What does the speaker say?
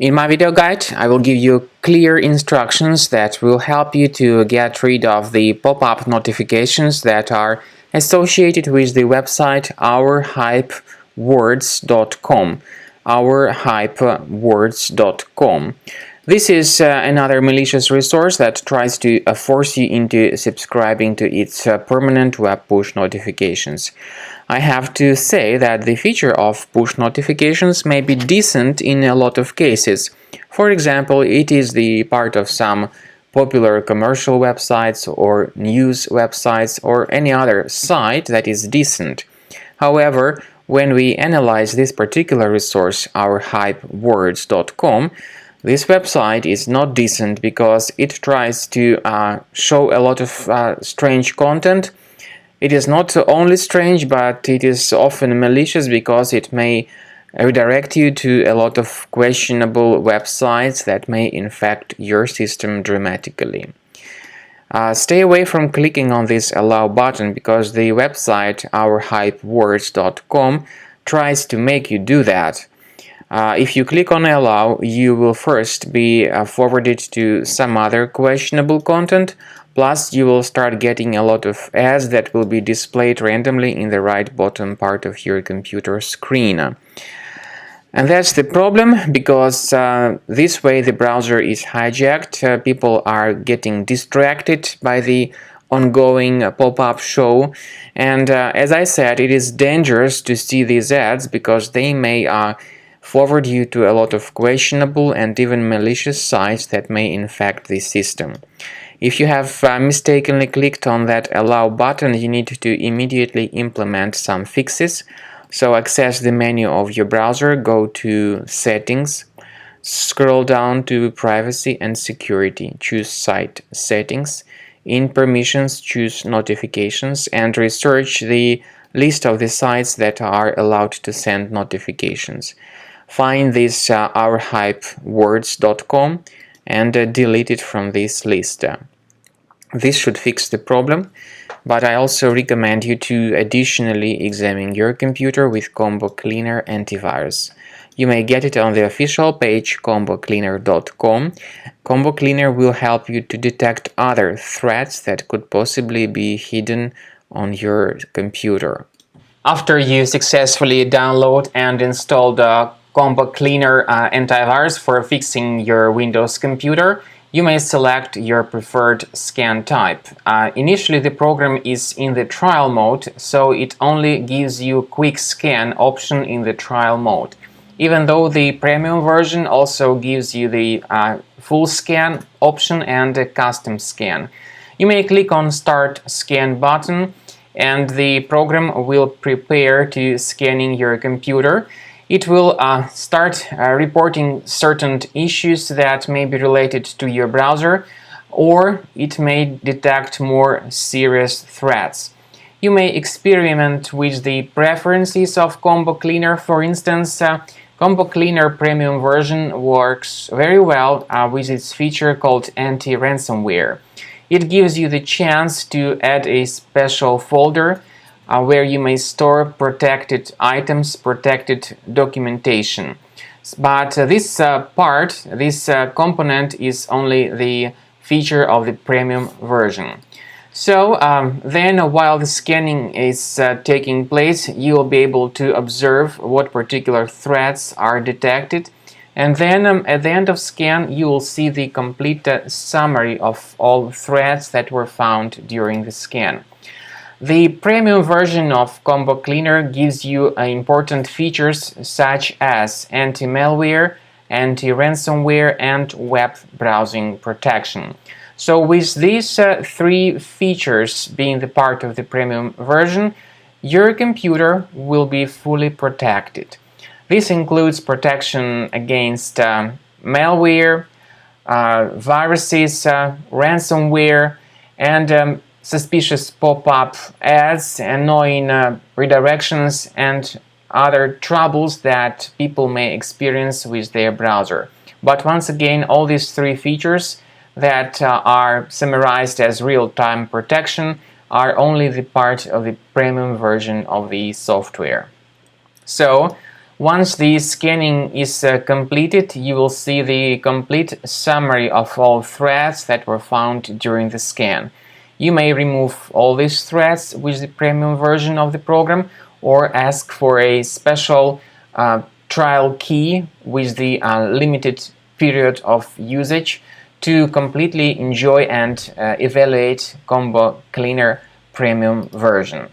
In my video guide, I will give you clear instructions that will help you to get rid of the pop-up notifications that are associated with the website ourhypewords.com. ourhypewords.com. This is another malicious resource that tries to force you into subscribing to its permanent web push notifications. I have to say that the feature of push notifications may be decent in a lot of cases. For example, it is the part of some popular commercial websites or news websites or any other site that is decent. However, when we analyze this particular resource, ourhypewords.com, this website is not decent because it tries to show a lot of strange content. It is not only strange, but it is often malicious because it may redirect you to a lot of questionable websites that may infect your system dramatically. Stay away from clicking on this allow button because the website ourhypewords.com tries to make you do that. If you click on allow, you will first be forwarded to some other questionable content, plus you will start getting a lot of ads that will be displayed randomly in the right bottom part of your computer screen. And that's the problem, because this way the browser is hijacked, people are getting distracted by the ongoing pop-up show, and as I said, it is dangerous to see these ads because they may forward you to a lot of questionable and even malicious sites that may infect the system. If you have mistakenly clicked on that allow button, you need to immediately implement some fixes. So access the menu of your browser, go to Settings, scroll down to Privacy and Security, choose Site Settings. In Permissions, choose Notifications and research the list of the sites that are allowed to send notifications. Find this ourhypewords.com and delete it from this list. This should fix the problem, but I also recommend you to additionally examine your computer with Combo Cleaner Antivirus. You may get it on the official page combocleaner.com. Combo Cleaner will help you to detect other threats that could possibly be hidden on your computer. After you successfully download and install the Combo Cleaner antivirus for fixing your Windows computer, you may select your preferred scan type. Initially, the program is in the trial mode, so it only gives you quick scan option in the trial mode. Even though the premium version also gives you the full scan option and a custom scan. You may click on Start Scan button and the program will prepare to scanning your computer. It will start reporting certain issues that may be related to your browser, or it may detect more serious threats. You may experiment with the preferences of Combo Cleaner. For instance, Combo Cleaner Premium version works very well with its feature called anti-ransomware. It gives you the chance to add a special folder where you may store protected items, protected documentation. But this component is only the feature of the premium version. So then while the scanning is taking place, you will be able to observe what particular threats are detected. And then at the end of scan, you will see the complete summary of all threats that were found during the scan. The premium version of Combo Cleaner gives you important features such as anti-malware, anti-ransomware, and web browsing protection. So with these three features being the part of the premium version, your computer will be fully protected. This includes protection against malware, viruses, ransomware, and suspicious pop-up ads, annoying redirections, and other troubles that people may experience with their browser. But once again, all these three features that are summarized as real-time protection are only the part of the premium version of the software. So Once the scanning is completed, you will see the complete summary of all threads that were found during the scan. You may remove all these threads with the premium version of the program, or ask for a special trial key with the limited period of usage to completely enjoy and evaluate Combo Cleaner premium version.